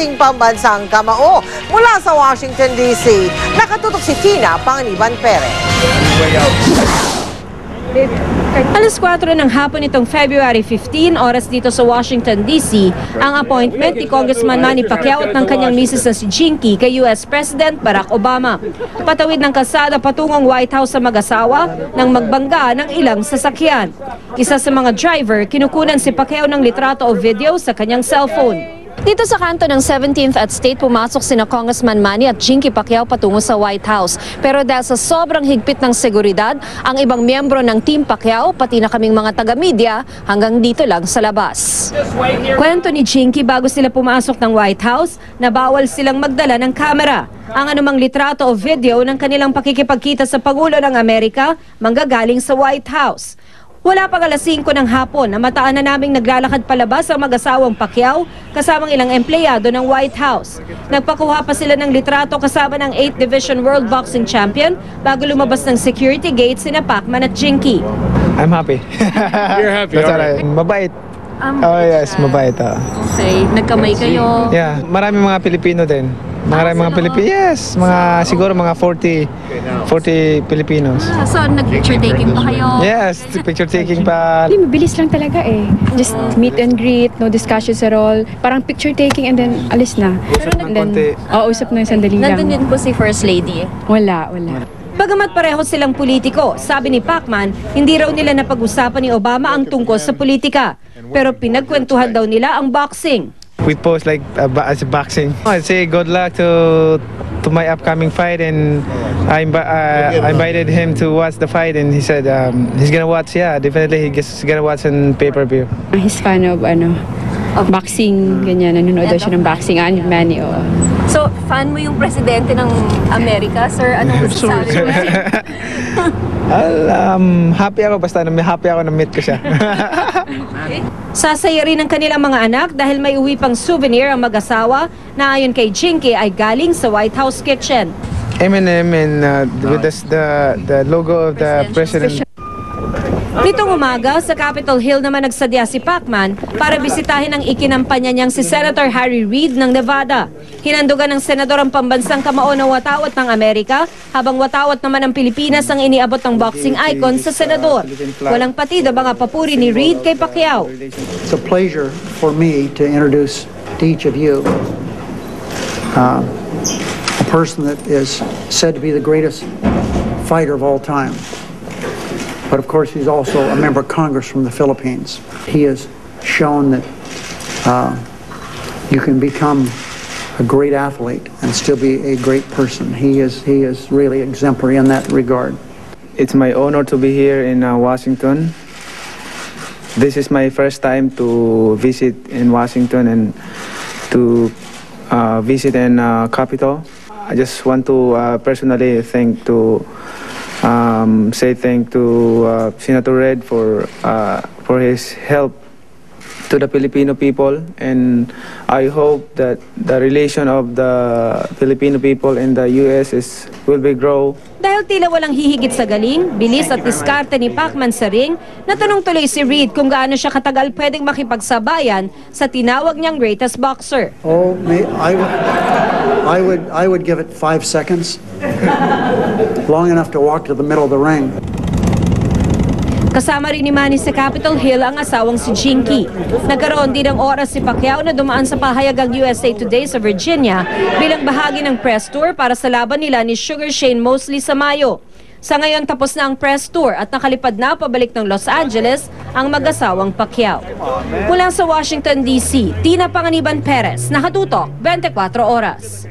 ating pambansang kamao. Mula sa Washington, D.C., nakatutok si Tina Panganiban Perez. Alas 4 ng hapon itong February 15, oras dito sa Washington, D.C., ang appointment ni Congressman Manny Pacquiao at ng kanyang misis na si Jinky kay U.S. President Barack Obama. Patawid ng kalsada patungong White House sa mag-asawa nang magbangga ng ilang sasakyan. Isa sa mga driver, kinukunan si Pacquiao ng litrato o video sa kanyang cellphone. Dito sa kanto ng 17th at State, pumasok sina Congressman Manny at Jinky Pacquiao patungo sa White House. Pero dahil sa sobrang higpit ng seguridad, ang ibang miyembro ng Team Pacquiao, pati na kaming mga taga-media, hanggang dito lang sa labas. Kwento ni Jinky bago sila pumasok ng White House, na bawal silang magdala ng kamera. Ang anumang litrato o video ng kanilang pakikipagkita sa Pangulo ng Amerika manggagaling sa White House. Wala pang alas 5 ng hapon, namataan na naming naglalakad palabas ang mag-asawang Pacquiao kasamang ilang empleyado ng White House. Nagpakuha pa sila ng litrato kasama ng 8th Division World Boxing Champion bago lumabas ng security gate sina Pacman at Jinky. I'm happy. You're happy, That's all right. Mabait. Oh yes, mabait. Okay, nagkamay kayo. Yeah, maraming mga Pilipino din. Maraming mga Pilipino. Yes, mga siguro mga 40 Filipinos. So, nag-picture taking pa kayo? Yes, picture taking pa. Mabilis lang talaga eh. Just meet and greet, no discussions at all. Parang picture taking and then alis na. Usap ng konti. Usap na sandali lang. Nandun din po si First Lady. Wala. Bagamat pareho silang politiko, sabi ni Pacman, hindi raw nila napag-usapan ni Obama ang tungkol sa politika. Pero pinagkwentuhan daw nila ang boxing. We post like as a boxing. I say good luck to my upcoming fight, and I invited him to watch the fight, and he said he's gonna watch. Yeah, definitely he's gonna watch on pay-per-view. He's fan of boxing, ganyan. Nanonood daw siya ng boxing. Manny, So, fan mo yung presidente ng Amerika, sir? Anong masasabi mo? Happy ako basta happy ako na meet ko siya. Sasaya rin ang kanilang mga anak dahil may uwi pang souvenir ang mag-asawa na ayon kay Jinky ay galing sa White House kitchen. M&M and with the logo of the president. Nitong umaga, sa Capitol Hill naman nagsadya si Pacman para bisitahin ang ikinampanya niyang si Senator Harry Reid ng Nevada. Hinandugan ng senador ang pambansang kamao na watawat ng Amerika, habang watawat naman ng Pilipinas ang iniabot ng boxing icon sa senador. Walang patid ang mga papuri ni Reid kay Pacquiao. It's a pleasure for me to introduce to each of you a person that is said to be the greatest fighter of all time. But of course, he's also a member of Congress from the Philippines. He has shown that you can become a great athlete and still be a great person. He is really exemplary in that regard. It's my honor to be here in Washington. This is my first time to visit in Washington and to visit in Capitol. I just want to personally say thank to Senator Red for his help to the Filipino people, and I hope that the relation of the Filipino people in the U.S. will be grow. Dahil tila walang hihigit sa galing, bilis at diskarte ni Pacman sa ring, natanong tuloy si Reid kung gaano siya katagal pwedeng makipagsabayan sa tinawag niyang greatest boxer. Oh, I would give it 5 seconds. Long enough to walk to the middle of the ring. Kasama rin ni Manny sa Capitol Hill ang asawang si Jinky. Nagkaroon din ng oras si Pacquiao na dumaan sa pahayagang USA Today sa Virginia bilang bahagi ng press tour para sa laban nila ni Sugar Shane Mosley sa Mayo. Sa ngayon tapos na ang press tour at nakalipad na pabalik ng Los Angeles ang mag-asawang Pacquiao. Mula sa Washington, D.C., Tina Panganiban Perez, nakatutok 24 oras.